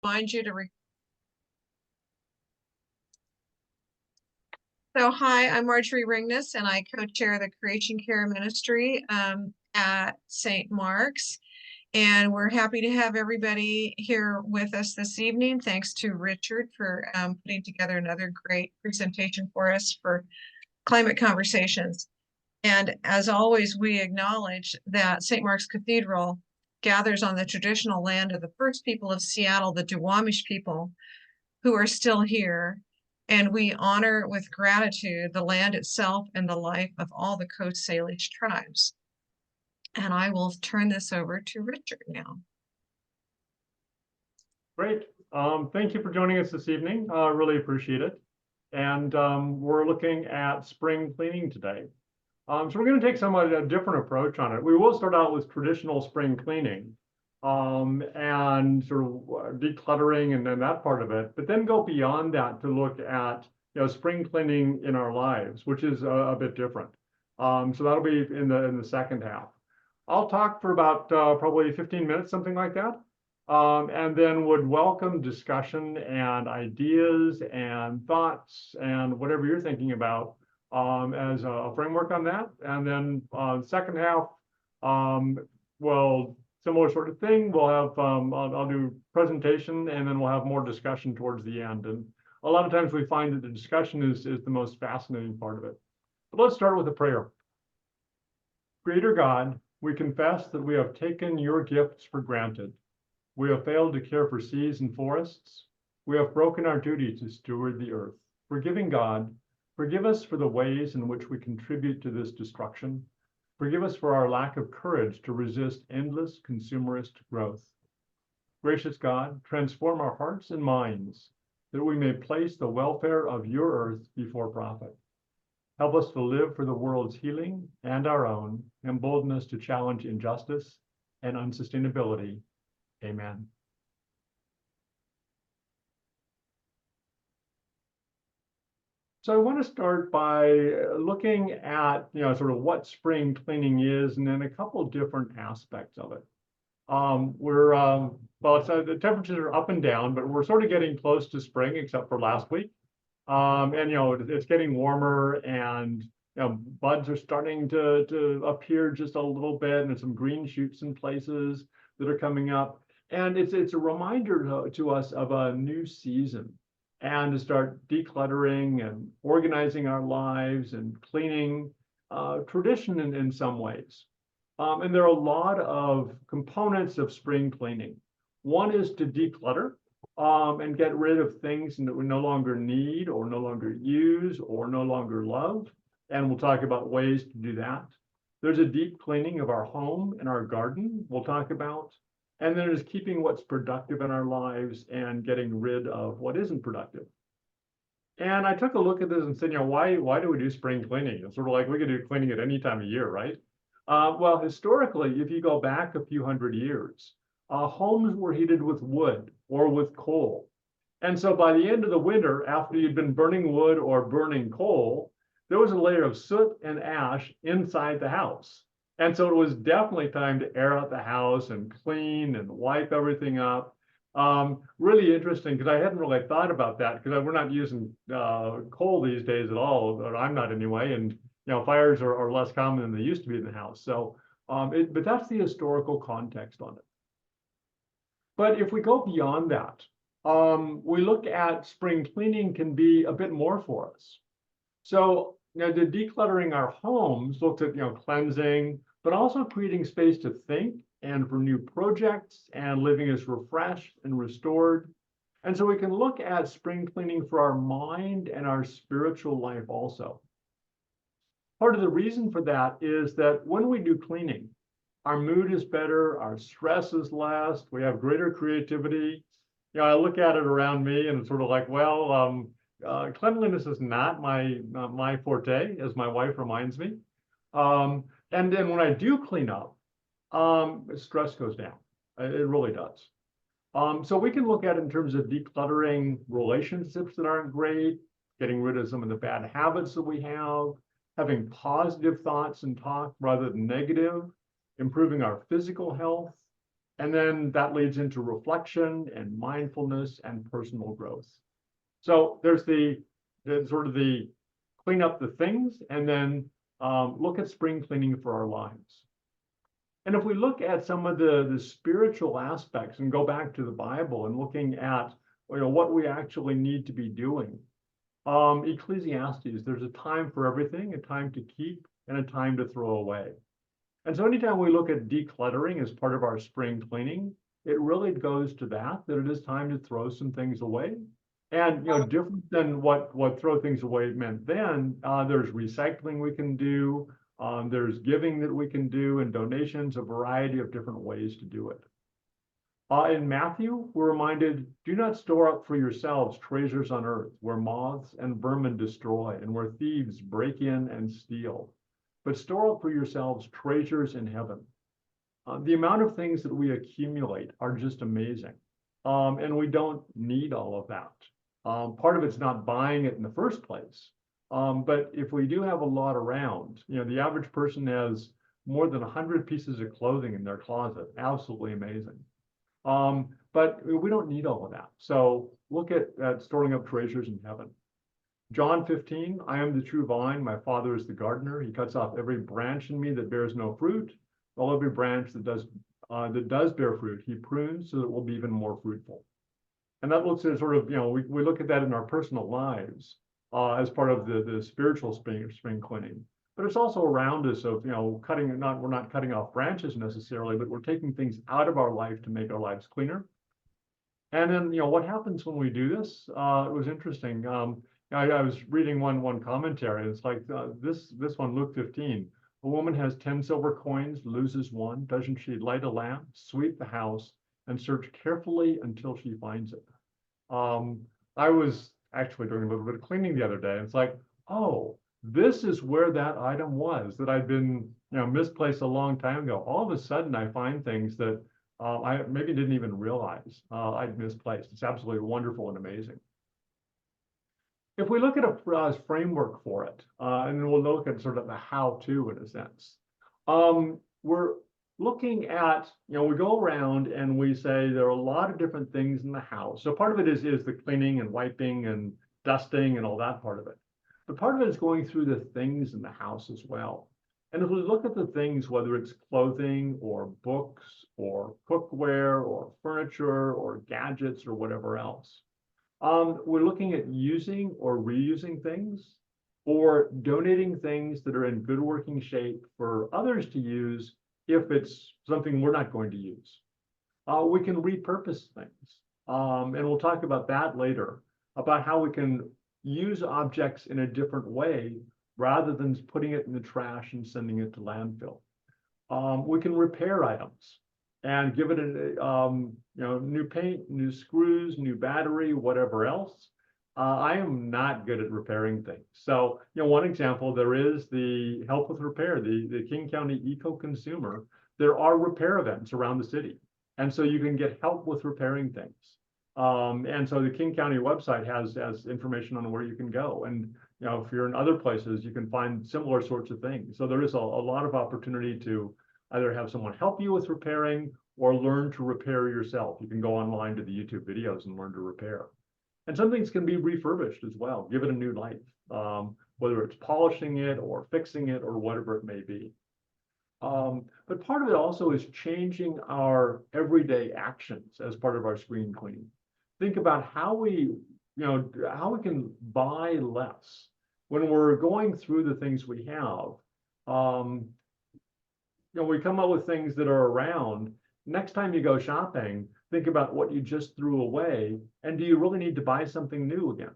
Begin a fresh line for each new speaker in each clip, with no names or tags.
remind you to So hi, I'm Marjorie Ringness, and I co-chair the Creation Care Ministry at St. Mark's. And we're happy to have everybody here with us this evening. Thanks to Richard for putting together another great presentation for us for Climate Conversations. And as always, we acknowledge that St. Mark's Cathedral gathers on the traditional land of the first people of Seattle, the Duwamish people, who are still here. And we honor with gratitude the land itself and the life of all the Coast Salish tribes. And I will turn this over to Richard now.
Great. Thank you for joining us this evening. Really appreciate it. And we're looking at spring cleaning today. So we're going to take somewhat a different approach on it. We will start out with traditional spring cleaning and sort of decluttering and then that part of it, but then go beyond that to look at spring cleaning in our lives, which is a bit different. So that'll be in the second half. I'll talk for about probably 15 minutes, something like that. And then would welcome discussion and ideas and thoughts and whatever you're thinking about as a framework on that. And then second half, well, similar sort of thing. We'll have, I'll do presentation and then we'll have more discussion towards the end. And a lot of times we find that the discussion is the most fascinating part of it. But let's start with a prayer. Creator God, we confess that we have taken your gifts for granted. We have failed to care for seas and forests. We have broken our duty to steward the earth. Forgiving God, forgive us for the ways in which we contribute to this destruction. Forgive us for our lack of courage to resist endless consumerist growth. Gracious God, transform our hearts and minds that we may place the welfare of your earth before profit. Help us to live for the world's healing and our own, embolden us to challenge injustice and unsustainability. Amen. So I want to start by looking at, sort of what spring cleaning is, and then a couple of different aspects of it. Well, the temperatures are up and down, but we're sort of getting close to spring, except for last week. And it's getting warmer, and buds are starting to appear just a little bit, and there's some green shoots in places that are coming up. And it's a reminder to us of a new season, and to start decluttering and organizing our lives and cleaning tradition in some ways. And there are a lot of components of spring cleaning. One is to declutter and get rid of things that we no longer need or no longer use or no longer love. And we'll talk about ways to do that. There's a deep cleaning of our home and our garden we'll talk about. And then there's keeping what's productive in our lives and getting rid of what isn't productive. And I took a look at this and said, why do we do spring cleaning? It's sort of like we could do cleaning at any time of year, right? Well, historically, if you go back a few hundred years, homes were heated with wood or with coal. And so by the end of the winter, after you'd been burning wood or burning coal, there was a layer of soot and ash inside the house. And so it was definitely time to air out the house and clean and wipe everything up. Really interesting, because I hadn't really thought about that, because we're not using coal these days at all, or I'm not anyway, and fires are less common than they used to be in the house. So, but that's the historical context on it. But if we go beyond that, we look at spring cleaning can be a bit more for us. So the decluttering our homes looks at cleansing, but also creating space to think and for new projects, and living is refreshed and restored. And so we can look at spring cleaning for our mind and our spiritual life also. Part of the reason for that is that when we do cleaning, our mood is better, our stress is less, we have greater creativity. I look at it around me and it's sort of like, well, cleanliness is not my forte, as my wife reminds me. And then when I do clean up, stress goes down. It really does. So we can look at it in terms of decluttering relationships that aren't great, getting rid of some of the bad habits that we have, having positive thoughts and talk rather than negative, improving our physical health, And then that leads into reflection and mindfulness and personal growth. So there's the sort of the clean up the things, and then look at spring cleaning for our lives. And if we look at some of the spiritual aspects and go back to the Bible and looking at what we actually need to be doing, Ecclesiastes, there's a time for everything, a time to keep, and a time to throw away. And so anytime we look at decluttering as part of our spring cleaning, it really goes to that it is time to throw some things away. And different than what throw things away meant then, there's recycling we can do, there's giving that we can do, and donations, a variety of different ways to do it. In Matthew, we're reminded, do not store up for yourselves treasures on earth where moths and vermin destroy and where thieves break in and steal, but store up for yourselves treasures in heaven. The amount of things that we accumulate are just amazing. And we don't need all of that. Part of it's not buying it in the first place. But if we do have a lot around, the average person has more than 100 pieces of clothing in their closet. Absolutely amazing. But we don't need all of that. So look at storing up treasures in heaven. John 15, I am the true vine, my Father is the gardener. He cuts off every branch in me that bears no fruit, while every branch that does bear fruit, he prunes so that it will be even more fruitful. And that looks at sort of, we look at that in our personal lives as part of the spiritual spring cleaning. But it's also around us of, we're not cutting off branches necessarily, but we're taking things out of our life to make our lives cleaner. And then, what happens when we do this? It was interesting. I was reading one commentary. It's like this one, Luke 15. A woman has 10 silver coins, loses one. Doesn't she light a lamp, sweep the house, and search carefully until she finds it? I was actually doing a little bit of cleaning the other day. And it's like, oh, this is where that item was that I'd been, misplaced a long time ago. All of a sudden, I find things that I maybe didn't even realize I'd misplaced. It's absolutely wonderful and amazing. If we look at a framework for it, and then we'll look at sort of the how-to in a sense, we're looking at, we go around and we say there are a lot of different things in the house. So part of it is the cleaning and wiping and dusting and all that part of it. But part of it is going through the things in the house as well. And if we look at the things, whether it's clothing or books or cookware or furniture or gadgets or whatever else, we're looking at using or reusing things or donating things that are in good working shape for others to use if it's something we're not going to use. We can repurpose things. And we'll talk about that later, about how we can use objects in a different way rather than putting it in the trash and sending it to landfill. We can repair items and give it a new paint, new screws, new battery, whatever else. I am not good at repairing things. So, one example, there is the Help with Repair, the King County Eco Consumer. There are repair events around the city. And so you can get help with repairing things. And so the King County website has information on where you can go. And, if you're in other places, you can find similar sorts of things. So there is a lot of opportunity to either have someone help you with repairing or learn to repair yourself. You can go online to the YouTube videos and learn to repair. And some things can be refurbished as well, give it a new life, whether it's polishing it or fixing it or whatever it may be. But part of it also is changing our everyday actions as part of our screen cleaning. Think about how we can buy less when we're going through the things we have. We come up with things that are around. Next time you go shopping, think about what you just threw away, and do you really need to buy something new again?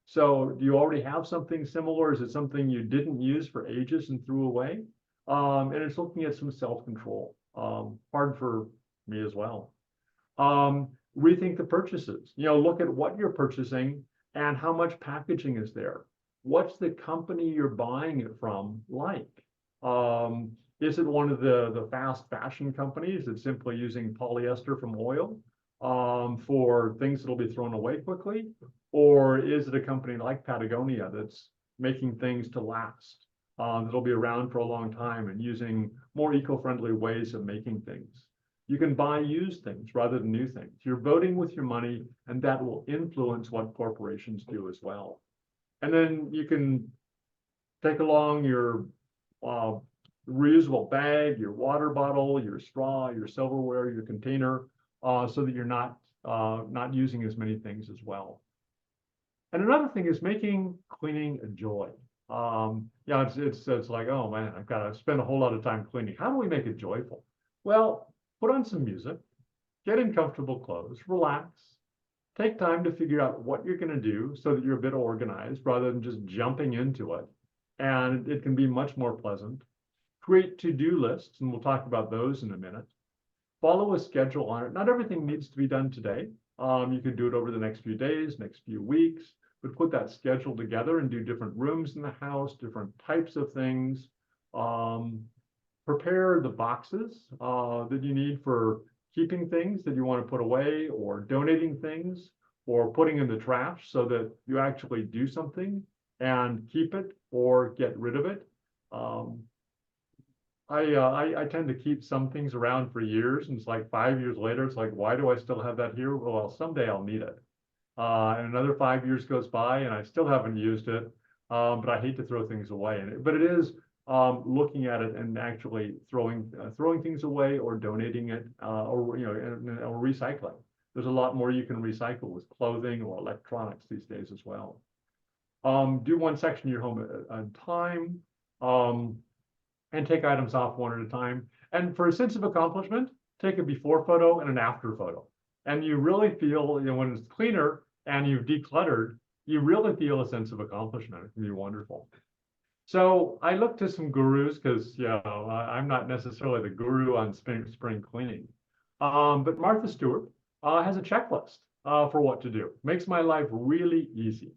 So do you already have something similar? Is it something you didn't use for ages and threw away? And it's looking at some self-control, hard for me as well. Rethink the purchases, look at what you're purchasing and how much packaging is there. What's the company you're buying it from like? Is it one of the fast fashion companies that's simply using polyester from oil for things that'll be thrown away quickly? Or is it a company like Patagonia that's making things to last, that'll be around for a long time and using more eco-friendly ways of making things? You can buy used things rather than new things. You're voting with your money, and that will influence what corporations do as well. And then you can take along your reusable bag, your water bottle, your straw, your silverware, your container, so that you're not using as many things as well. And another thing is making cleaning a joy. Yeah, it's like, oh man, I've got to spend a whole lot of time cleaning. How do we make it joyful? Well, put on some music, get in comfortable clothes, relax, take time to figure out what you're going to do so that you're a bit organized rather than just jumping into it. And it can be much more pleasant. Create to-do lists, and we'll talk about those in a minute. Follow a schedule on it. Not everything needs to be done today. You could do it over the next few days, next few weeks, but put that schedule together and do different rooms in the house, different types of things. Prepare the boxes that you need for keeping things that you want to put away, or donating things, or putting in the trash so that you actually do something and keep it or get rid of it. I tend to keep some things around for years, and it's like 5 years later, it's like, why do I still have that here? Well, someday I'll need it. And another 5 years goes by and I still haven't used it, but I hate to throw things away. But it is looking at it and actually throwing things away or donating it, or or recycling. There's a lot more you can recycle with clothing or electronics these days as well. Do one section of your home at a time, and take items off one at a time. And for a sense of accomplishment, take a before photo and an after photo. And you really feel, when it's cleaner and you've decluttered, you really feel a sense of accomplishment. It can be wonderful. So I looked to some gurus because, I'm not necessarily the guru on spring cleaning. But Martha Stewart has a checklist for what to do. Makes my life really easy.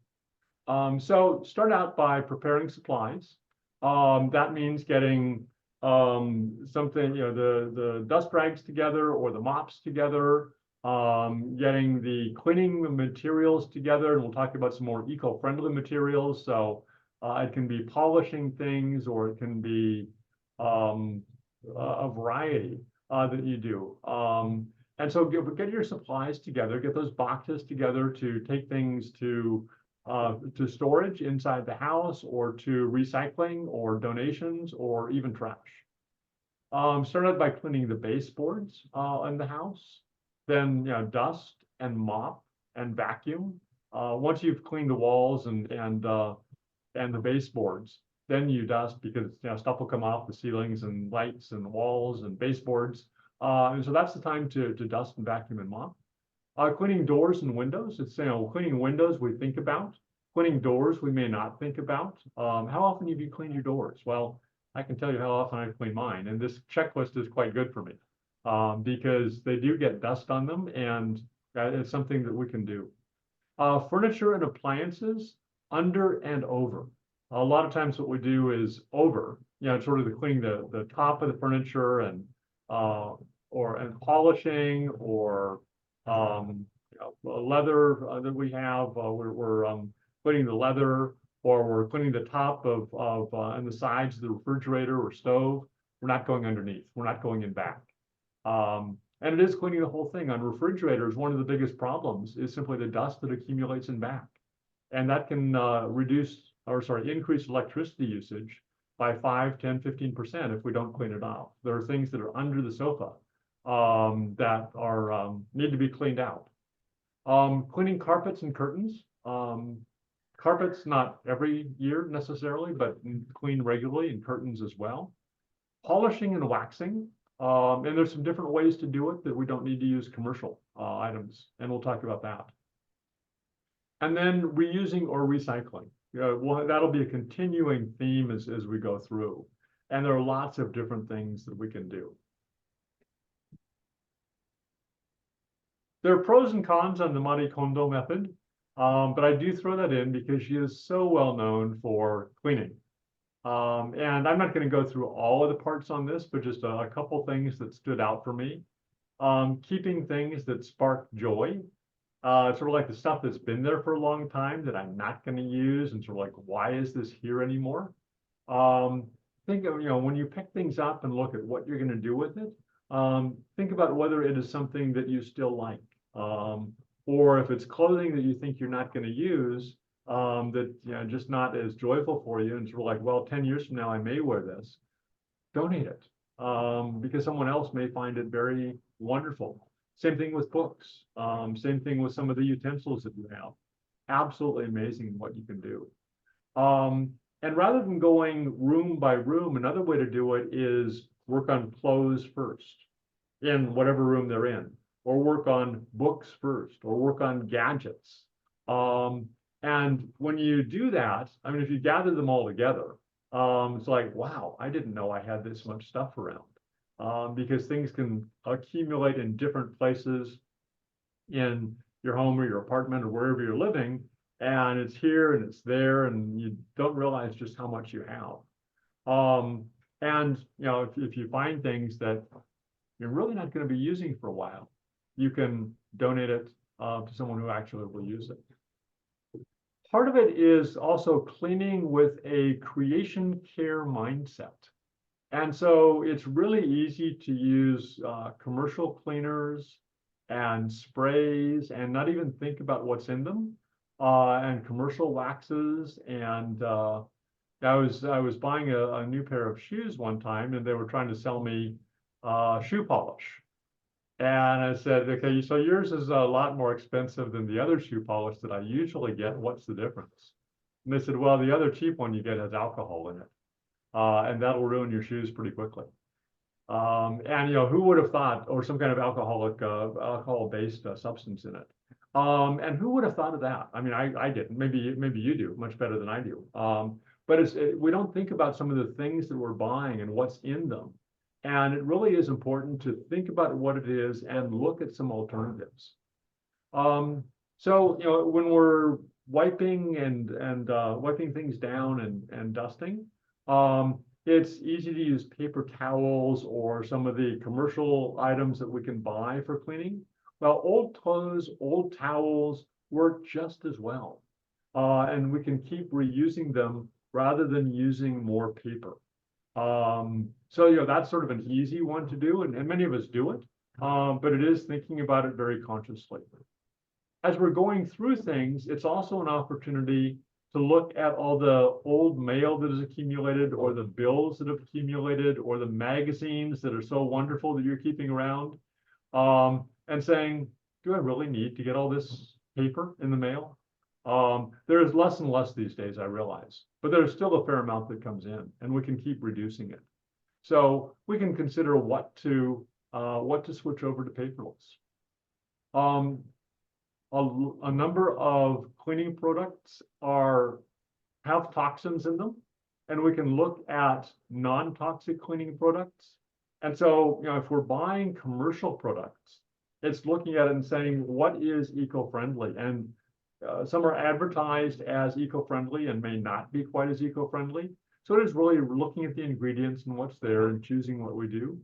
So start out by preparing supplies. That means getting something, the dust rags together or the mops together, getting the cleaning materials together, and we'll talk about some more eco-friendly materials. So it can be polishing things, or it can be a variety that you do. And so get your supplies together, get those boxes together to take things to storage inside the house, or to recycling, or donations, or even trash. Start out by cleaning the baseboards in the house, then dust and mop and vacuum. Once you've cleaned the walls and the baseboards, then you dust, because stuff will come off the ceilings and lights and walls and baseboards. And so that's the time to dust and vacuum and mop. Cleaning doors and windows. It's, cleaning windows we think about. Cleaning doors we may not think about. How often have you cleaned your doors? Well, I can tell you how often I've cleaned mine, and this checklist is quite good for me because they do get dust on them, and it's something that we can do. Furniture and appliances, under and over. A lot of times what we do is over, sort of cleaning the top of the furniture and polishing, or leather that we have. We're cleaning the leather, or we're cleaning the top of and the sides of the refrigerator or stove. We're not going underneath. We're not going in back. And it is cleaning the whole thing. On refrigerators, one of the biggest problems is simply the dust that accumulates in back. And that can increase electricity usage by 5, 10, 15% if we don't clean it off. There are things that are under the sofa that are need to be cleaned out. Cleaning carpets and curtains. Carpets not every year necessarily, but clean regularly, and curtains as well. Polishing and waxing. And there's some different ways to do it that we don't need to use commercial items, and we'll talk about that. And then reusing or recycling. That'll be a continuing theme as we go through. And there are lots of different things that we can do. There are pros and cons on the Marie Kondo method, but I do throw that in because she is so well known for cleaning. And I'm not going to go through all of the parts on this, but just a couple things that stood out for me. Keeping things that spark joy, sort of like the stuff that's been there for a long time that I'm not going to use, and sort of like, why is this here anymore? Think of, when you pick things up and look at what you're going to do with it, think about whether it is something that you still like. Or if it's clothing that you think you're not going to use, that just not as joyful for you, and you're like, well, 10 years from now I may wear this. Donate it, because someone else may find it very wonderful. Same thing with books. Same thing with some of the utensils that you have. Absolutely amazing what you can do. And rather than going room by room, another way to do it is work on clothes first in whatever room they're in, or work on books first, or work on gadgets. And when you do that, I mean, if you gather them all together, it's like, wow, I didn't know I had this much stuff around. Because things can accumulate in different places in your home or your apartment or wherever you're living, and it's here and it's there, and you don't realize just how much you have. And if you find things that you're really not going to be using for a while, you can donate it to someone who actually will use it. Part of it is also cleaning with a creation care mindset. And so it's really easy to use commercial cleaners and sprays and not even think about what's in them, and commercial waxes. And I was buying a new pair of shoes one time, and they were trying to sell me shoe polish. And I said, okay, so yours is a lot more expensive than the other shoe polish that I usually get. What's the difference? And they said, well, the other cheap one you get has alcohol in it. And that'll ruin your shoes pretty quickly. And who would have thought, or some kind of alcohol-based substance in it. And who would have thought of that? I mean, I didn't. Maybe you do much better than I do. But we don't think about some of the things that we're buying and what's in them. And it really is important to think about what it is and look at some alternatives. So when we're wiping and wiping things down and dusting, it's easy to use paper towels or some of the commercial items that we can buy for cleaning. Well, old clothes, old towels work just as well. And we can keep reusing them rather than using more paper. So that's sort of an easy one to do, and many of us do it, but it is thinking about it very consciously. As we're going through things, it's also an opportunity to look at all the old mail that has accumulated, or the bills that have accumulated, or the magazines that are so wonderful that you're keeping around, and saying, do I really need to get all this paper in the mail? There's less and less these days, I realize, but there's still a fair amount that comes in, and we can keep reducing it. So we can consider what to switch over to paperless. A number of cleaning products have toxins in them, and we can look at non-toxic cleaning products. And so, if we're buying commercial products, it's looking at it and saying, what is eco-friendly? And some are advertised as eco-friendly and may not be quite as eco-friendly. So it is really looking at the ingredients and what's there and choosing what we do.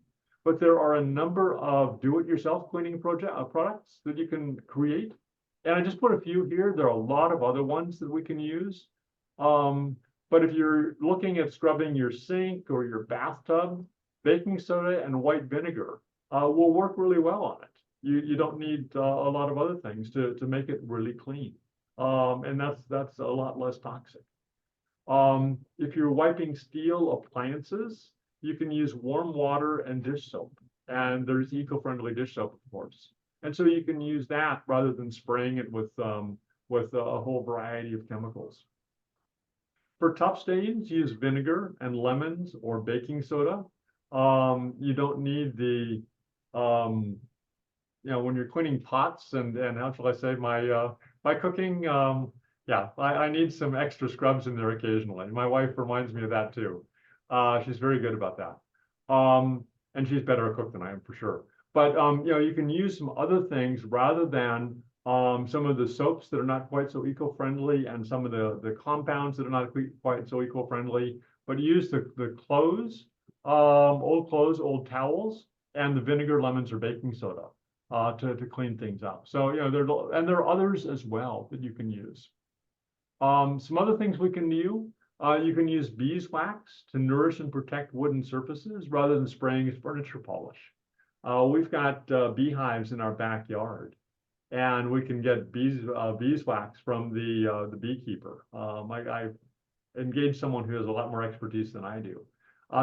But there are a number of do-it-yourself cleaning products that you can create. And I just put a few here. There are a lot of other ones that we can use. But if you're looking at scrubbing your sink or your bathtub, baking soda and white vinegar will work really well on it. You don't need a lot of other things to make it really clean. And that's a lot less toxic. If you're wiping steel appliances, you can use warm water and dish soap. And there's eco-friendly dish soap, of course. And so you can use that rather than spraying it with a whole variety of chemicals. For tough stains, use vinegar and lemons or baking soda. You don't need the, when you're cleaning pots and how shall I say, my cooking, I need some extra scrubs in there occasionally. My wife reminds me of that too. She's very good about that. And she's better a cook than I am for sure. But you can use some other things rather than some of the soaps that are not quite so eco-friendly and some of the compounds that are not quite so eco-friendly, but use the clothes, old clothes, old towels, and the vinegar, lemons, or baking soda to clean things up. So there are others as well that you can use. Some other things we can do. You can use beeswax to nourish and protect wooden surfaces rather than spraying as furniture polish. We've got beehives in our backyard, and we can get beeswax from the beekeeper. I engaged someone who has a lot more expertise than I do.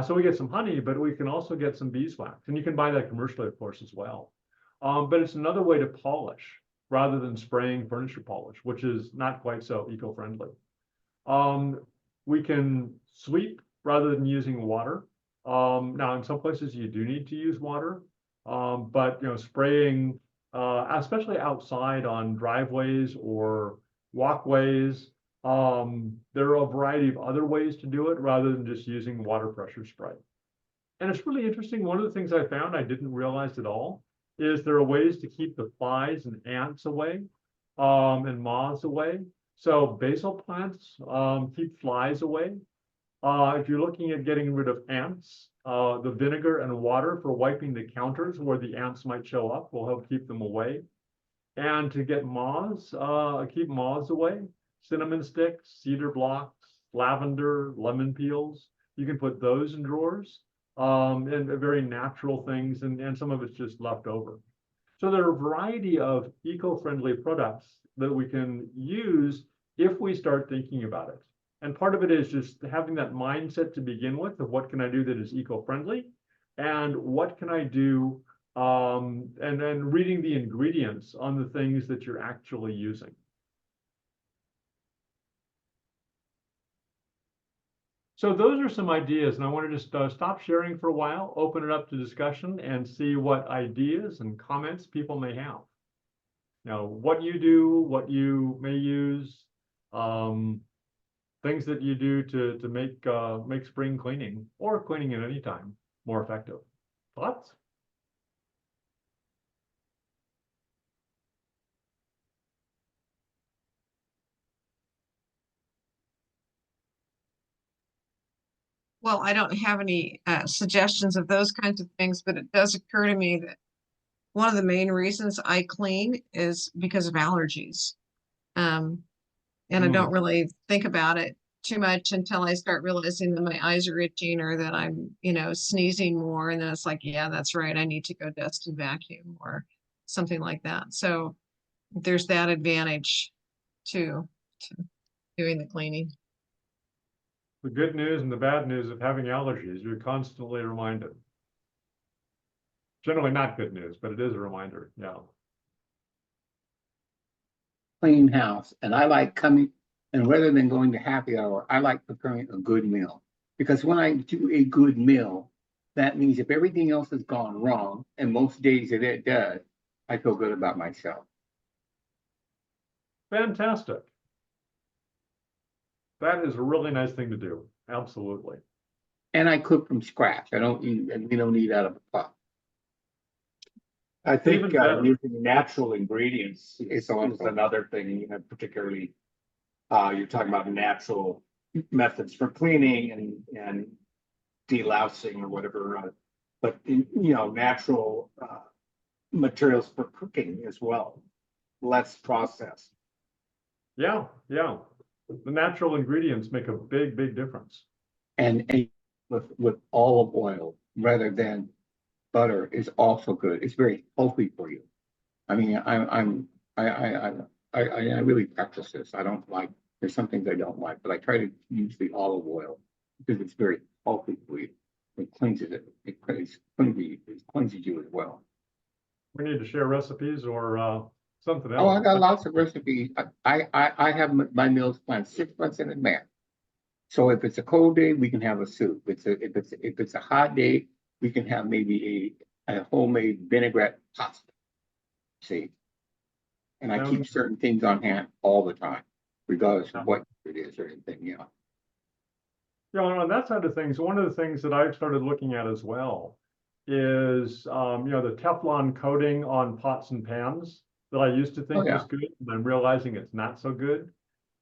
So we get some honey, but we can also get some beeswax, and you can buy that commercially, of course, as well. But it's another way to polish rather than spraying furniture polish, which is not quite so eco-friendly. We can sweep rather than using water. Now, in some places you do need to use water, but spraying, especially outside on driveways or walkways, there are a variety of other ways to do it rather than just using water pressure spray. And it's really interesting. One of the things I found I didn't realize at all is there are ways to keep the flies and ants away, and moths away. So basil plants keep flies away. If you're looking at getting rid of ants, the vinegar and water for wiping the counters where the ants might show up will help keep them away. And to get moths, keep moths away, cinnamon sticks, cedar blocks, lavender, lemon peels. You can put those in drawers, and very natural things, and some of it's just left over. So there are a variety of eco-friendly products that we can use if we start thinking about it. And part of it is just having that mindset to begin with of what can I do that is eco-friendly, and what can I do, and then reading the ingredients on the things that you're actually using. So those are some ideas, and I want to just stop sharing for a while, open it up to discussion, and see what ideas and comments people may have. Now, what you do, what you may use, things that you do to make spring cleaning or cleaning at any time more effective. Thoughts?
Well, I don't have any suggestions of those kinds of things, but it does occur to me that one of the main reasons I clean is because of allergies. And I don't really think about it too much until I start realizing that my eyes are itching or that I'm, sneezing more. And then it's like, yeah, that's right. I need to go dust and vacuum or something like that. So there's that advantage to doing the cleaning.
The good news and the bad news of having allergies, you're constantly reminded. Generally not good news, but it is a reminder, yeah.
Clean house, and I like coming, and rather than going to happy hour, I like preparing a good meal. Because when I do a good meal, that means if everything else has gone wrong, and most days that it does, I feel good about myself.
Fantastic. That is a really nice thing to do. Absolutely.
And I cook from scratch. I don't eat, and we don't eat out of a pot.
I think
Even better.
using natural ingredients
It's
is
awesome.
another thing, particularly you're talking about natural methods for cleaning and delousing or whatever, but natural materials for cooking as well, less processed.
Yeah, yeah. The natural ingredients make a big, big difference.
And with olive oil rather than butter is also good. It's very healthy for you. I mean, I really practice this. I don't like, there's some things I don't like, but I try to use the olive oil because it's very healthy for you. It cleanses it. It cleanses you as well.
We need to share recipes or something else.
Oh, I got lots of recipes. I have my meals planned 6 months in advance. So if it's a cold day, we can have a soup. If it's a hot day, we can have maybe a homemade vinaigrette pasta. See, and I keep certain things on hand all the time, regardless of what it is or anything. Yeah.
Yeah, on that side of things, one of the things that I've started looking at as well is the Teflon coating on pots and pans that I used to think was good, and I'm realizing it's not so good.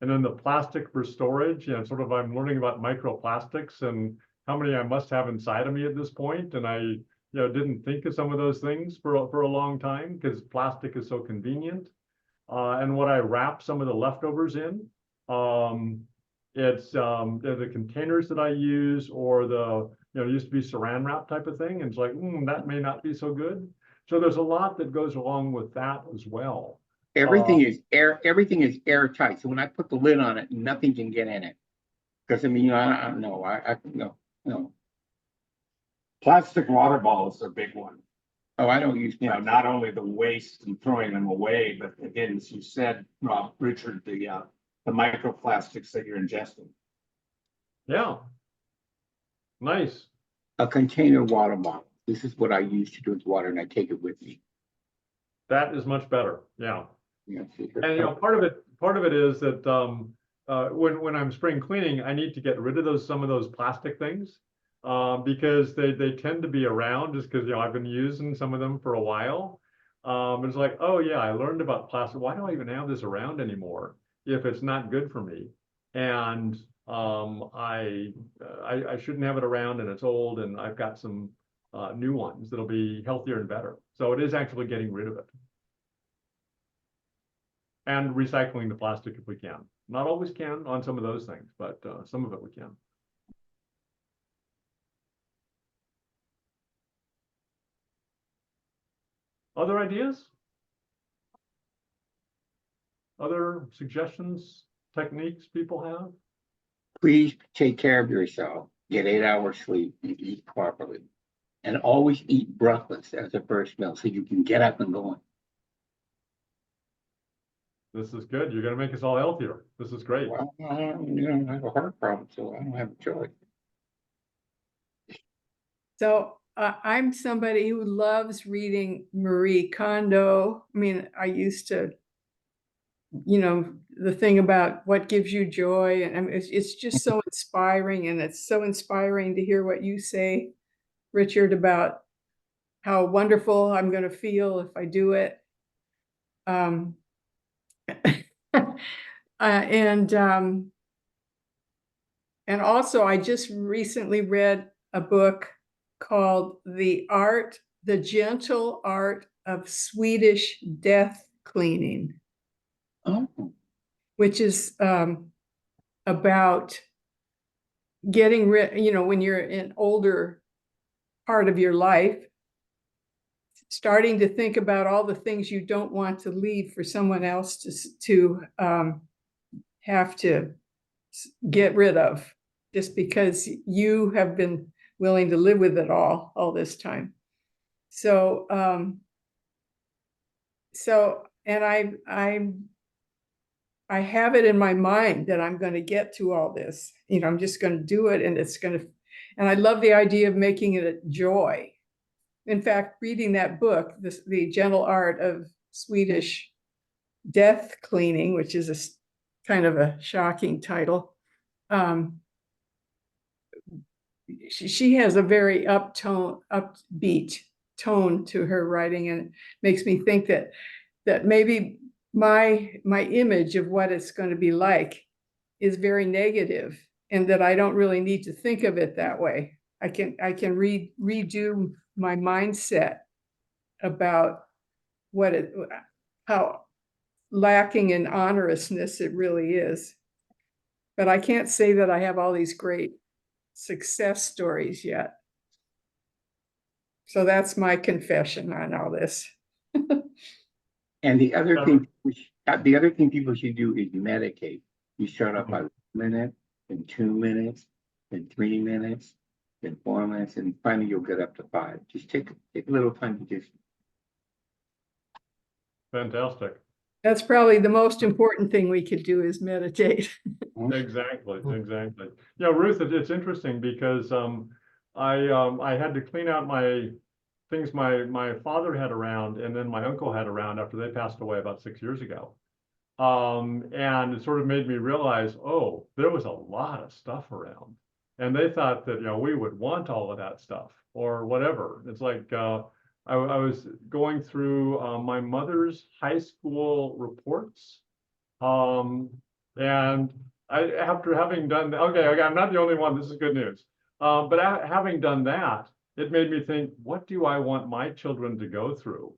And then the plastic for storage, I'm learning about microplastics and how many I must have inside of me at this point. And I, didn't think of some of those things for a long time because plastic is so convenient. And what I wrap some of the leftovers in, it's the containers that I use or the it used to be saran wrap type of thing, and it's like, that may not be so good. So there's a lot that goes along with that as well.
Everything is airtight. So when I put the lid on it, nothing can get in it. Because I mean, I don't know, no.
Plastic water bottles are a big one.
Oh, I don't use.
Not only the waste and throwing them away, but again, as you said, Richard, the microplastics that you're ingesting.
Yeah. Nice.
A container water bottle. This is what I use to drink water, and I take it with me.
That is much better. Yeah.
You
And
know,
part of it is that when I'm spring cleaning, I need to get rid of some of those plastic things because they tend to be around just because I've been using some of them for a while. It's like, oh yeah, I learned about plastic. Why do I even have this around anymore if it's not good for me? And I shouldn't have it around, and it's old, and I've got some new ones that'll be healthier and better. So it is actually getting rid of it. And recycling the plastic if we can. Not always can on some of those things, but some of it we can. Other ideas? Other suggestions, techniques people have?
please take care of yourself. Get 8 hours sleep and eat properly. And always eat breakfast as a first meal so you can get up and go.
This is good. You're going to make us all healthier. This is great.
Well, I don't have a heart problem, so I don't have a choice.
So I'm somebody who loves reading Marie Kondo. I mean, I used to, the thing about what gives you joy. And I mean, it's just so inspiring. And it's so inspiring to hear what you say, Richard, about how wonderful I'm going to feel if I do it. And also I just recently read a book called The Gentle Art of Swedish Death Cleaning,
Oh,
which is about getting rid, when you're in older part of your life, starting to think about all the things you don't want to leave for someone else to have to get rid of, just because you have been willing to live with it all this time. So, and I have it in my mind that I'm going to get to all this. I'm just going to do it, and and I love the idea of making it a joy. In fact, reading that book, The Gentle Art of Swedish Death Cleaning, which is a kind of a shocking title. She has a very upbeat tone to her writing, and it makes me think that maybe my image of what it's going to be like is very negative, and that I don't really need to think of it that way. I can redo my mindset about how lacking in honorousness it really is. But I can't say that I have all these great success stories yet. So that's my confession on all this.
and the other thing people should do is meditate. You start off by 1 minute, then 2 minutes, then 3 minutes, then 4 minutes, and finally you'll get up to 5. Just take a little time to just.
Fantastic.
That's probably the most important thing we could do is meditate.
Exactly. Ruth, it's interesting because I had to clean out my things my father had around, and then my uncle had around after they passed away about 6 years ago. And it sort of made me realize, oh, there was a lot of stuff around, and they thought that we would want all of that stuff or whatever. It's like I was going through my mother's high school reports, and after having done that, okay, I'm not the only one. This is good news. But having done that, it made me think, what do I want my children to go through?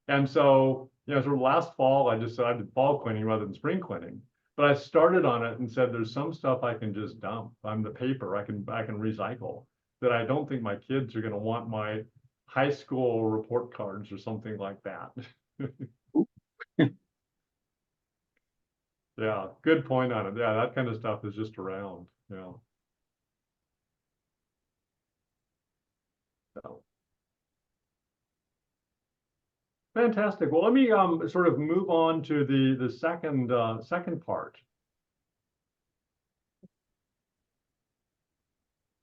And so, sort of last fall, I just said I did fall cleaning rather than spring cleaning. But I started on it and said, there's some stuff I can just dump. I'm the paper I can recycle. that I don't think my kids are gonna want my high school report cards or something like that. Yeah, good point on it. Yeah, that kind of stuff is just around, you know. So. Fantastic. Well, let me sort of move on to the second part.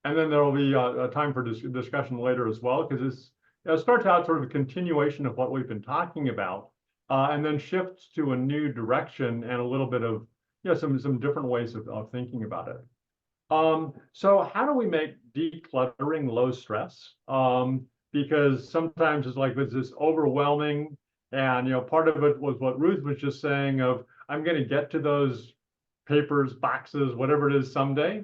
And then there will be a time for discussion later as well, because it starts out sort of a continuation of what we've been talking about, and then shifts to a new direction and a little bit of some different ways of thinking about it. So how do we make decluttering low stress? Because sometimes it's like it's this overwhelming, and part of it was what Ruth was just saying of I'm going to get to those papers, boxes, whatever it is someday.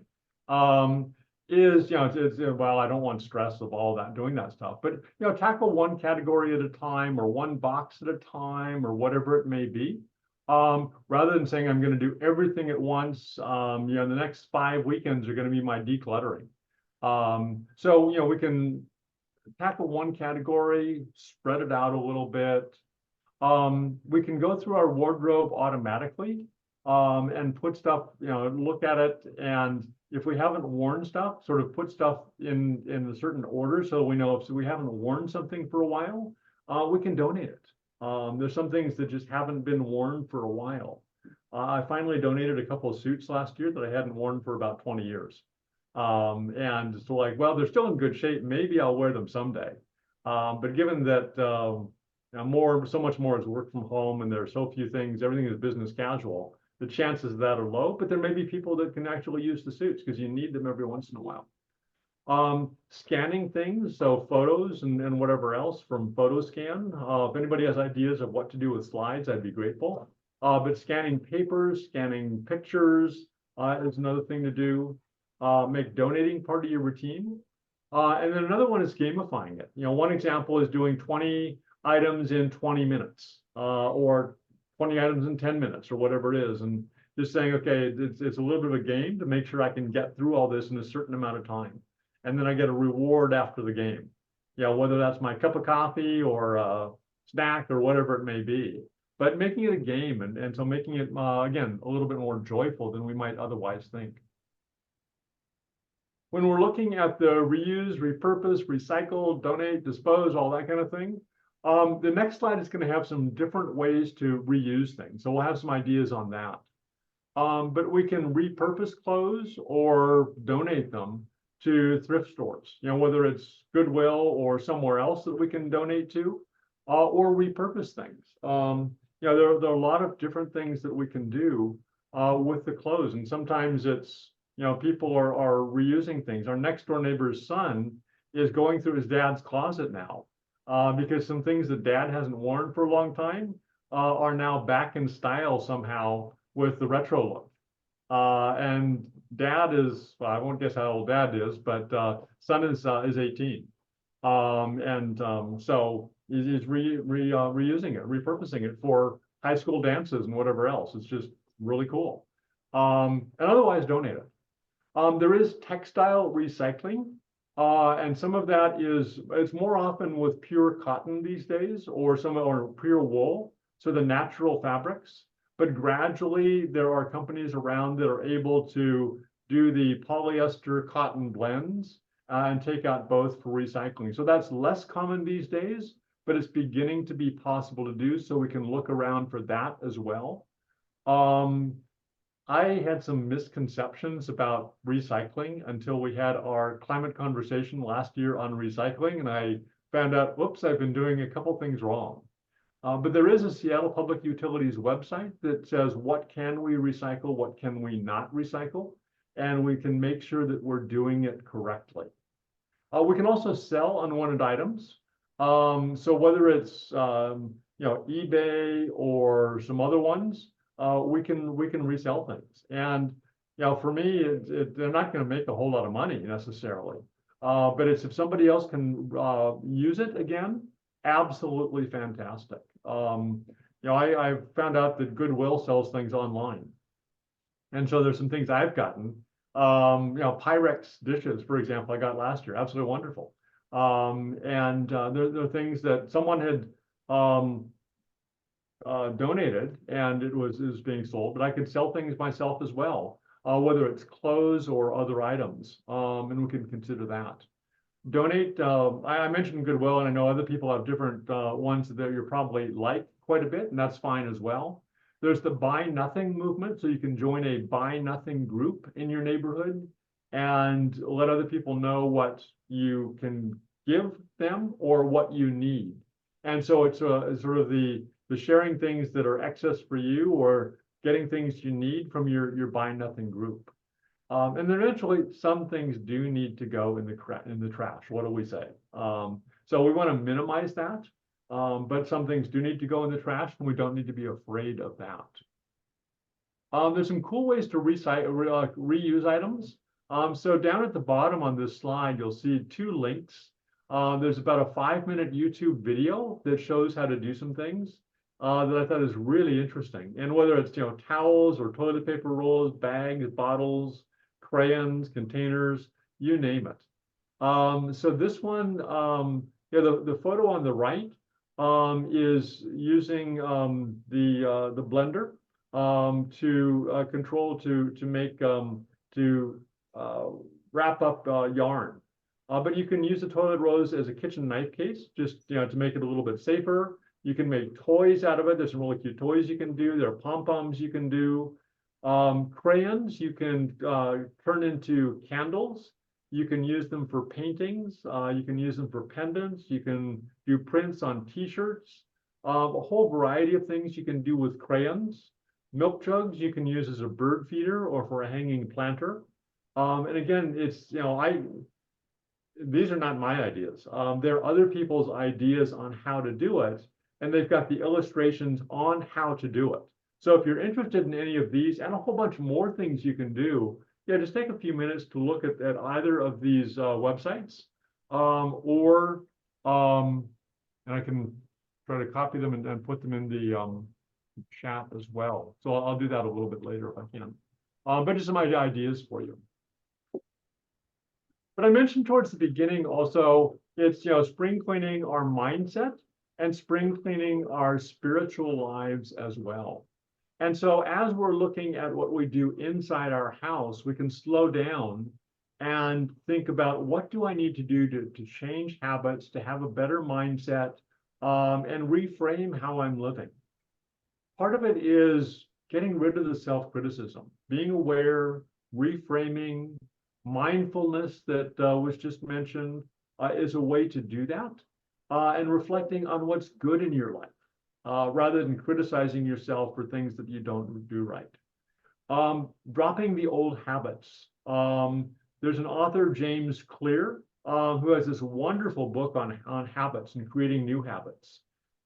It's well, I don't want stress of all that doing that stuff, but tackle one category at a time or one box at a time or whatever it may be. Rather than saying I'm going to do everything at once, the next 5 weekends are going to be my decluttering. So we can tackle one category, spread it out a little bit. We can go through our wardrobe automatically, and put stuff, look at it, and if we haven't worn stuff, sort of put stuff in a certain order so we know if we haven't worn something for a while, we can donate it. There's some things that just haven't been worn for a while. I finally donated a couple of suits last year that I hadn't worn for about 20 years. And so like, well, they're still in good shape. Maybe I'll wear them someday. But given that so much more is work from home and there are so few things, everything is business casual, the chances of that are low, but there may be people that can actually use the suits because you need them every once in a while. Scanning things, so photos and whatever else from PhotoScan. If anybody has ideas of what to do with slides, I'd be grateful. But scanning papers, scanning pictures is another thing to do. Make donating part of your routine. And then another one is gamifying it. One example is doing 20 items in 20 minutes, or 20 items in 10 minutes, or whatever it is. And just saying, okay, it's a little bit of a game to make sure I can get through all this in a certain amount of time. And then I get a reward after the game. Whether that's my cup of coffee or a snack or whatever it may be. But making it a game, and so making it, again, a little bit more joyful than we might otherwise think. When we're looking at the reuse, repurpose, recycle, donate, dispose, all that kind of thing, the next slide is going to have some different ways to reuse things. So we'll have some ideas on that. But we can repurpose clothes or donate them to thrift stores, whether it's Goodwill or somewhere else that we can donate to, or repurpose things. There are a lot of different things that we can do with the clothes. And sometimes it's, people are reusing things. Our next door neighbor's son is going through his dad's closet now because some things that dad hasn't worn for a long time are now back in style somehow with the retro look. And dad is, well, I won't guess how old dad is, but son is 18. So he's reusing it, repurposing it for high school dances and whatever else. It's just really cool. And otherwise donate it. There is textile recycling. And some of that it's more often with pure cotton these days, or pure wool, so the natural fabrics. But gradually, there are companies around that are able to do the polyester cotton blends and take out both for recycling. So that's less common these days, but it's beginning to be possible to do. So we can look around for that as well. I had some misconceptions about recycling until we had our climate conversation last year on recycling, and I found out, whoops, I've been doing a couple things wrong. But there is a Seattle Public Utilities website that says what can we recycle, what can we not recycle, and we can make sure that we're doing it correctly. We can also sell unwanted items. So whether it's eBay or some other ones, we can resell things. And for me, they're not going to make a whole lot of money necessarily, but if somebody else can use it again, absolutely fantastic. I found out that Goodwill sells things online. And so there's some things I've gotten Pyrex dishes, for example, I got last year, absolutely wonderful. And there are things that someone had donated and it is being sold, but I could sell things myself as well, whether it's clothes or other items, and we can consider that. Donate, I mentioned Goodwill, and I know other people have different ones that you probably like quite a bit, and that's fine as well. There's the Buy Nothing movement, so you can join a Buy Nothing group in your neighborhood and let other people know what you can give them or what you need. And so it's sort of the sharing things that are excess for you or getting things you need from your Buy Nothing group. And then eventually some things do need to go in the trash. What do we say? So we want to minimize that. But some things do need to go in the trash, and we don't need to be afraid of that. There's some cool ways to reuse items. So down at the bottom on this slide, you'll see 2 links. There's about a 5-minute YouTube video that shows how to do some things that I thought is really interesting. And whether it's towels or toilet paper rolls, bags, bottles, crayons, containers, you name it. So this one, the photo on the right is using the blender to control to make to wrap up yarn. But you can use the toilet rolls as a kitchen knife case, just to make it a little bit safer. You can make toys out of it. There's some really cute toys you can do. There are pom-poms you can do. Crayons you can turn into candles. You can use them for paintings. You can use them for pendants. You can do prints on t-shirts. A whole variety of things you can do with crayons. Milk jugs you can use as a bird feeder or for a hanging planter. And again, it's, these are not my ideas. They're other people's ideas on how to do it. And they've got the illustrations on how to do it. So if you're interested in any of these and a whole bunch more things you can do, just take a few minutes to look at either of these websites, and I can try to copy them and put them in the chat as well. So I'll do that a little bit later if I can. But just some ideas for you. But I mentioned towards the beginning also, it's spring cleaning our mindset and spring cleaning our spiritual lives as well. And so as we're looking at what we do inside our house, we can slow down and think about what do I need to do to change habits, to have a better mindset, and reframe how I'm living. Part of it is getting rid of the self-criticism, being aware, reframing, mindfulness that was just mentioned is a way to do that, and reflecting on what's good in your life. Rather than criticizing yourself for things that you don't do right. Dropping the old habits. There's an author, James Clear, who has this wonderful book on habits and creating new habits.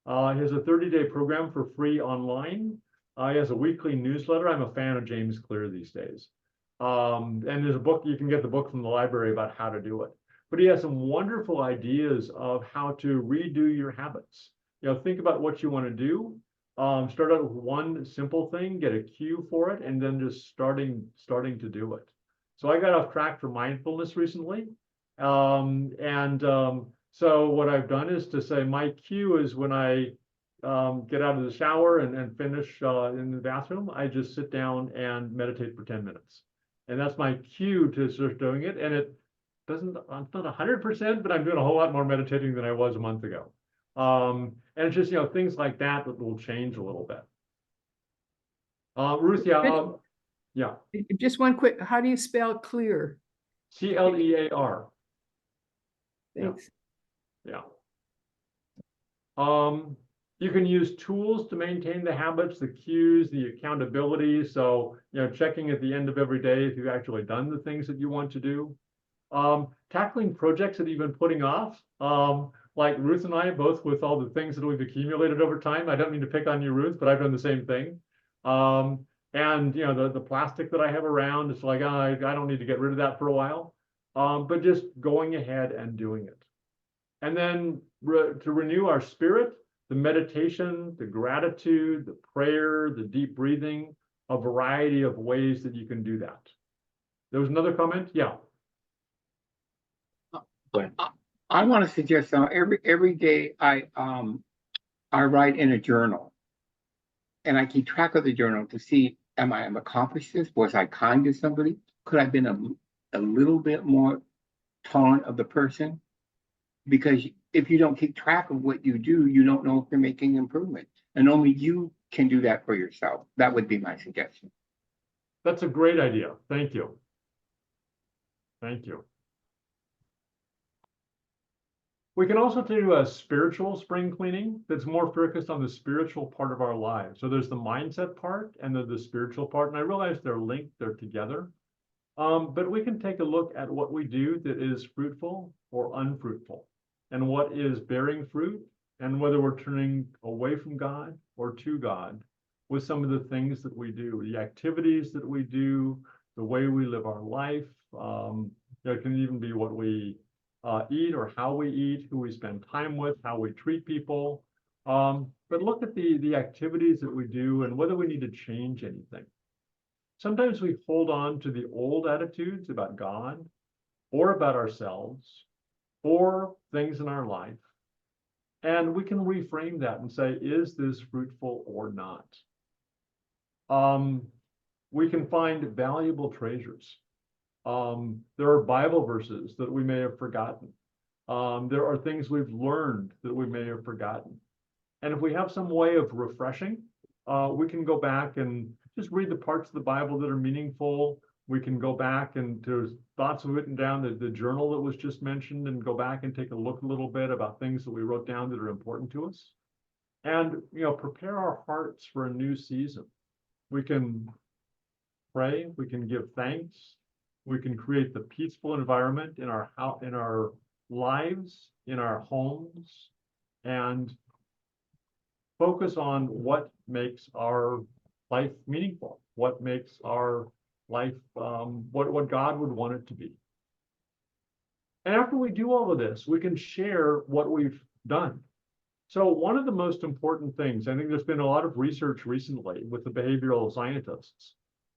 He has a 30-day program for free online. He has a weekly newsletter. I'm a fan of James Clear these days. And there's a book, you can get the book from the library about how to do it. But he has some wonderful ideas of how to redo your habits. Think about what you want to do. Start out with one simple thing, get a cue for it, and then just starting to do it. So I got off track for mindfulness recently. So what I've done is to say my cue is when I get out of the shower and finish in the bathroom, I just sit down and meditate for 10 minutes. And that's my cue to start doing it. And it's not 100%, but I'm doing a whole lot more meditating than I was a month ago. And it's just, things like that will change a little bit. Ruth, yeah.
Just one quick, how do you spell clear?
C-L-E-A-R.
Thanks.
Yeah. You can use tools to maintain the habits, the cues, the accountability. So, checking at the end of every day if you've actually done the things that you want to do. Tackling projects that you've been putting off. Like Ruth and I, both with all the things that we've accumulated over time. I don't mean to pick on you, Ruth, but I've done the same thing. And the plastic that I have around, it's like, I don't need to get rid of that for a while. But just going ahead and doing it. And then to renew our spirit, the meditation, the gratitude, the prayer, the deep breathing, a variety of ways that you can do that. There was another comment? Yeah.
I want to suggest every day I write in a journal, and I keep track of the journal to see, am I accomplished this? Was I kind to somebody? Could I have been a little bit more tolerant of the person? Because if you don't keep track of what you do, you don't know if you're making improvement. And only you can do that for yourself. That would be my suggestion.
That's a great idea. Thank you. Thank you. We can also do a spiritual spring cleaning that's more focused on the spiritual part of our lives. So there's the mindset part and then the spiritual part. And I realize they're linked, they're together. But we can take a look at what we do that is fruitful or unfruitful, and what is bearing fruit, and whether we're turning away from God or to God with some of the things that we do, the activities that we do, the way we live our life. It can even be what we eat or how we eat, who we spend time with, how we treat people. But look at the activities that we do and whether we need to change anything. Sometimes we hold on to the old attitudes about God or about ourselves or things in our life. And we can reframe that and say, is this fruitful or not? We can find valuable treasures. There are Bible verses that we may have forgotten. There are things we've learned that we may have forgotten. And if we have some way of refreshing, we can go back and just read the parts of the Bible that are meaningful. We can go back and there's thoughts written down, the journal that was just mentioned, and go back and take a look a little bit about things that we wrote down that are important to us. And, prepare our hearts for a new season. We can pray, we can give thanks, we can create the peaceful environment in our lives, in our homes, and focus on what makes our life meaningful, what makes our life, what God would want it to be. And after we do all of this, we can share what we've done. So one of the most important things, I think there's been a lot of research recently with the behavioral scientists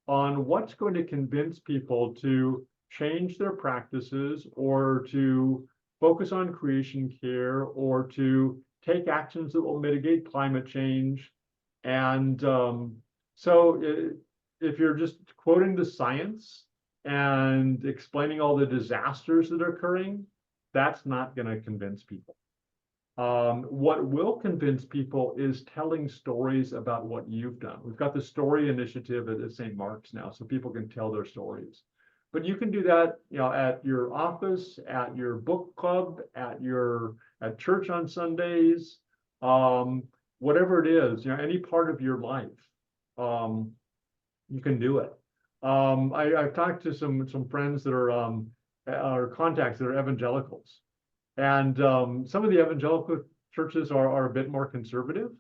on what's going to convince people to change their practices or to focus on creation care or to take actions that will mitigate climate change. And so if you're just quoting the science and explaining all the disasters that are occurring, that's not going to convince people. What will convince people is telling stories about what you've done. We've got the story initiative at St. Mark's now, so people can tell their stories. But you can do that, at your office, at your book club, at church on Sundays, whatever it is, any part of your life, you can do it. I've talked to some friends that are contacts that are evangelicals. And some of the evangelical churches are a bit more conservative,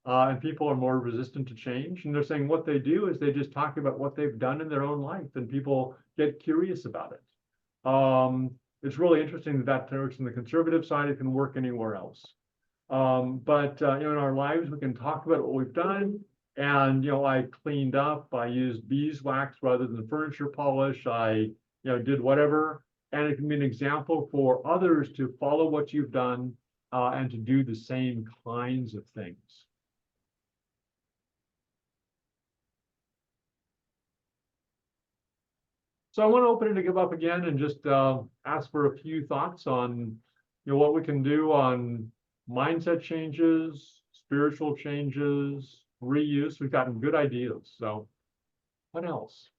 and people are more resistant to change. And they're saying what they do is they just talk about what they've done in their own life, and people get curious about it. It's really interesting that works on the conservative side. It can work anywhere else. But in our lives, we can talk about what we've done. And I cleaned up. I used beeswax rather than furniture polish. I did whatever. And it can be an example for others to follow what you've done and to do the same kinds of things. So I want to open it to give up again and just ask for a few thoughts on what we can do on mindset changes, spiritual changes, reuse. We've gotten good ideas. So what else?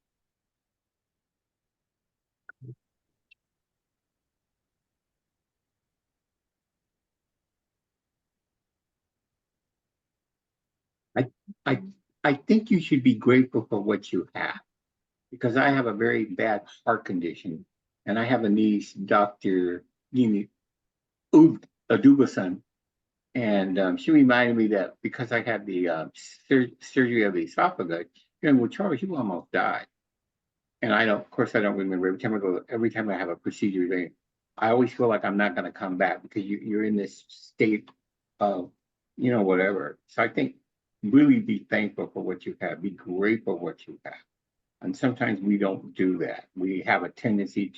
I think you should be grateful for what you have, because I have a very bad heart condition, and I have a niece, Dr. Nini Adubasan, and she reminded me that because I had the surgery of the esophagus, well, Charles, you almost died. And of course, I don't remember. Every time I have a procedure, I always feel like I'm not going to come back because you're in this state of, whatever. So I think really be thankful for what you have. Be grateful for what you have. And sometimes we don't do that. We have a tendency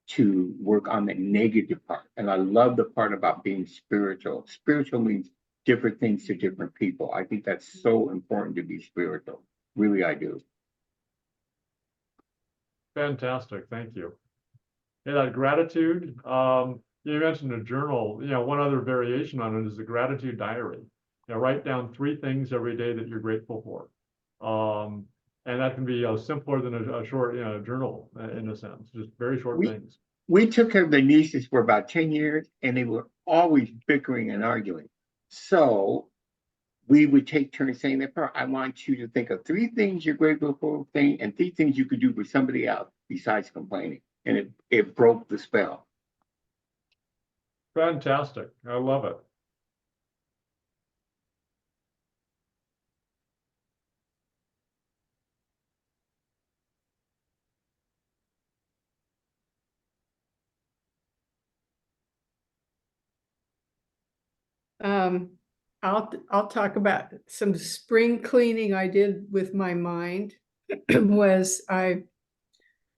to work on the negative part. And I love the part about being spiritual. Spiritual means different things to different people. I think that's so important to be spiritual. Really, I do.
Fantastic, thank you. Yeah, that gratitude, you mentioned a journal, one other variation on it is the gratitude diary. Write down 3 things every day that you're grateful for. And that can be simpler than a short, journal in a sense, just very short things.
We took care of the nieces for about 10 years and they were always bickering and arguing. So we would take turns saying that prayer. I want you to think of 3 things you're grateful for and 3 things you could do for somebody else besides complaining. And it broke the spell.
Fantastic. I love it.
I'll talk about some spring cleaning I did with my mind. Was I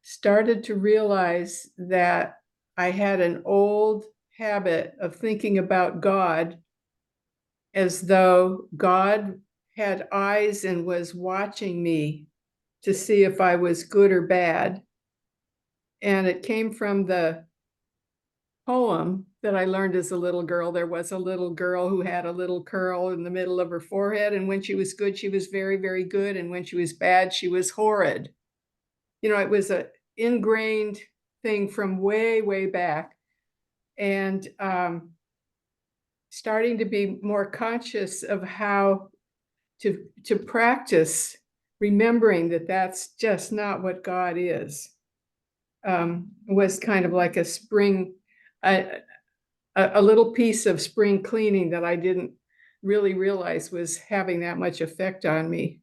started to realize that I had an old habit of thinking about God as though God had eyes and was watching me to see if I was good or bad. And it came from the poem that I learned as a little girl. There was a little girl who had a little curl in the middle of her forehead. And when she was good, she was very, very good. And when she was bad, she was horrid. It was an ingrained thing from way, way back. And starting to be more conscious of how to practice remembering that that's just not what God is, was kind of like a spring, a little piece of spring cleaning that I didn't really realize was having that much effect on me.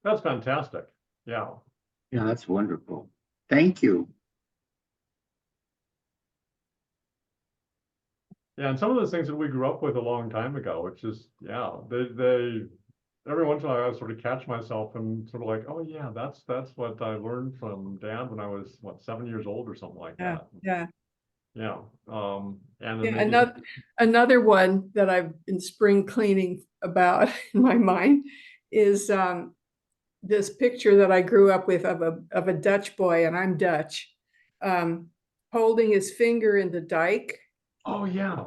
That's fantastic. Yeah.
Yeah, that's wonderful. Thank you.
Yeah, and some of those things that we grew up with a long time ago, which is, they every once in a while I sort of catch myself and sort of like, oh yeah, that's what I learned from Dad when I was 7 years old or something like that.
Yeah.
Yeah. And
Yeah, another one that I've been spring cleaning about in my mind is this picture that I grew up with of a Dutch boy, and I'm Dutch, holding his finger in the dike.
Oh yeah.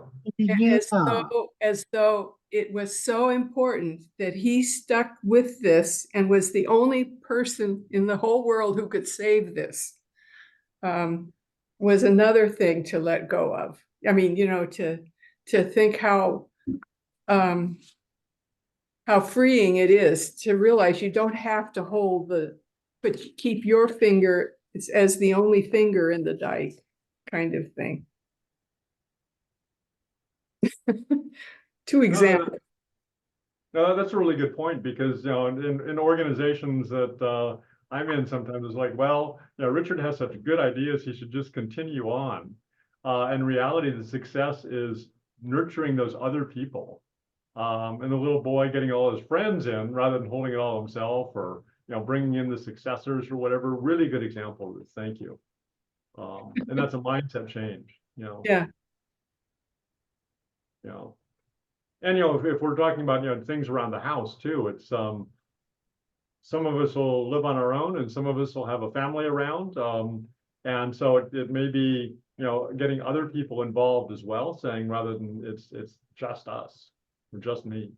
As though it was so important that he stuck with this and was the only person in the whole world who could save this. Was another thing to let go of. I mean, to think how freeing it is to realize you don't have to but keep your finger as the only finger in the dike, kind of thing. 2 examples.
No, that's a really good point because, in organizations that I'm in, sometimes it's like, well, Richard has such good ideas, he should just continue on. In reality, the success is nurturing those other people. And the little boy getting all his friends in rather than holding it all himself, or, bringing in the successors or whatever. Really good example, Ruth. Thank you. And that's a mindset change,
Yeah.
And, if we're talking about, things around the house too, it's, some of us will live on our own and some of us will have a family around. And so it may be, getting other people involved as well, saying rather than it's just us or just me.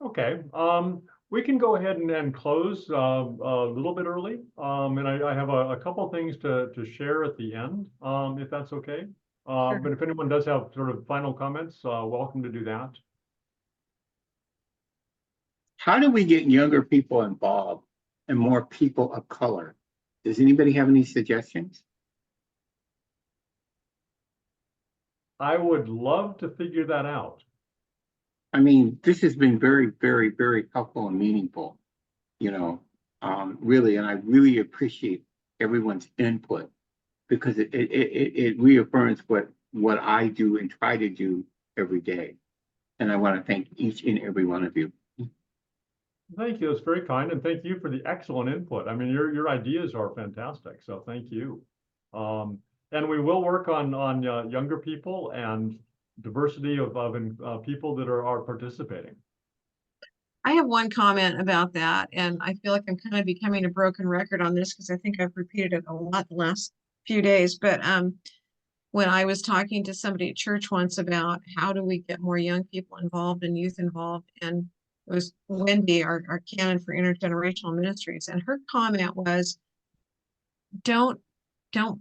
Okay, we can go ahead and close a little bit early. And I have a couple things to share at the end, if that's okay.
Sure.
But if anyone does have sort of final comments, welcome to do that.
How do we get younger people involved and more people of color? Does anybody have any suggestions?
I would love to figure that out.
I mean, this has been very, very, very helpful and meaningful, Really, and I really appreciate everyone's input because it reaffirms what I do and try to do every day. And I want to thank each and every one of you.
Thank you. It's very kind, and thank you for the excellent input. I mean, your ideas are fantastic, so thank you. And we will work on younger people and diversity of people that are participating.
I have one comment about that, and I feel like I'm kind of becoming a broken record on this because I think I've repeated it a lot the last few days. But when I was talking to somebody at church once about how do we get more young people involved and youth involved, and it was Wendy, our canon for intergenerational ministries, and her comment was, don't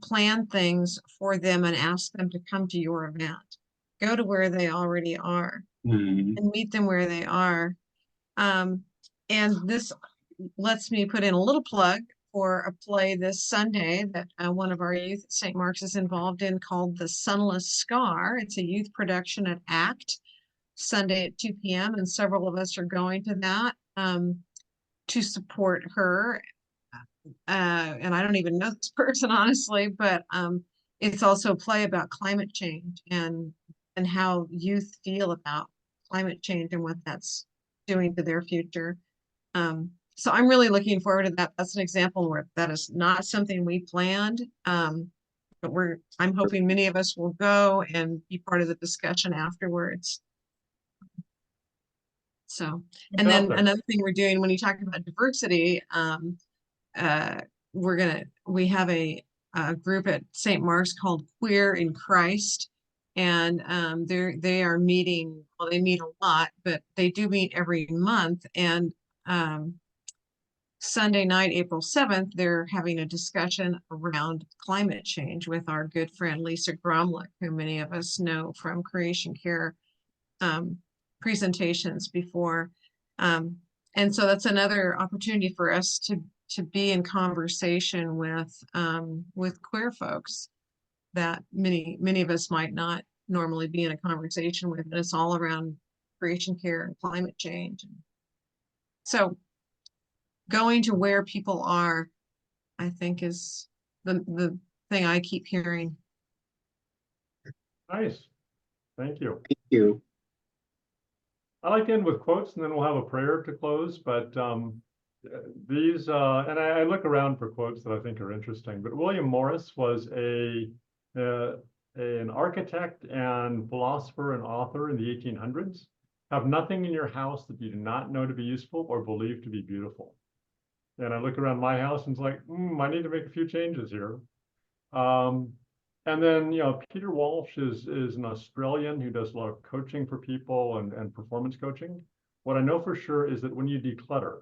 plan things for them and ask them to come to your event. Go to where they already are
Mhm.
and meet them where they are. And this lets me put in a little plug for a play this Sunday that one of our youth at St. Mark's is involved in called The Sunless Scar. It's a youth production at ACT Sunday at 2 p.m. and several of us are going to that to support her. And I don't even know this person honestly, but it's also a play about climate change and how youth feel about climate change and what that's doing to their future. So I'm really looking forward to that. That's an example where that is not something we planned. But I'm hoping many of us will go and be part of the discussion afterwards. So, and then
Fantastic.
another thing we're doing when you talk about diversity, we have a group at St. Mark's called Queer in Christ. And they are meeting, well, they meet a lot, but they do meet every month. And Sunday night, April 7th, they're having a discussion around climate change with our good friend Lisa Gromlich, who many of us know from Creation Care presentations before. And so that's another opportunity for us to be in conversation with queer folks that many of us might not normally be in a conversation with. And it's all around creation care and climate change. So going to where people are, I think, is the thing I keep hearing.
Nice. Thank you.
Thank you.
I like to end with quotes and then we'll have a prayer to close, but these, and I look around for quotes that I think are interesting, but William Morris was an architect and philosopher and author in the 1800s. Have nothing in your house that you do not know to be useful or believe to be beautiful. And I look around my house and it's like, I need to make a few changes here. And then, Peter Walsh is an Australian who does a lot of coaching for people and performance coaching. What I know for sure is that when you declutter,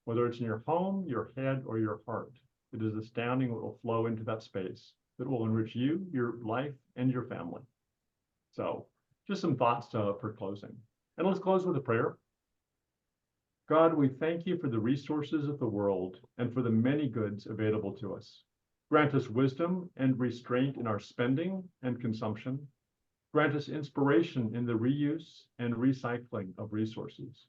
whether it's in your home, your head, or your heart, it is astounding what will flow into that space that will enrich you, your life, and your family. So just some thoughts for closing. And let's close with a prayer. God, we thank you for the resources of the world and for the many goods available to us. Grant us wisdom and restraint in our spending and consumption. Grant us inspiration in the reuse and recycling of resources.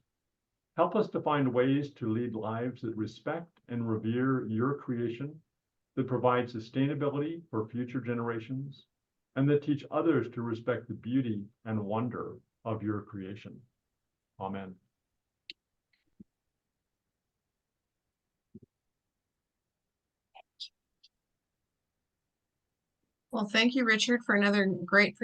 Help us to find ways to lead lives that respect and revere your creation, that provide sustainability for future generations, and that teach others to respect the beauty and wonder of your creation. Amen.
Well, thank you, Richard, for another great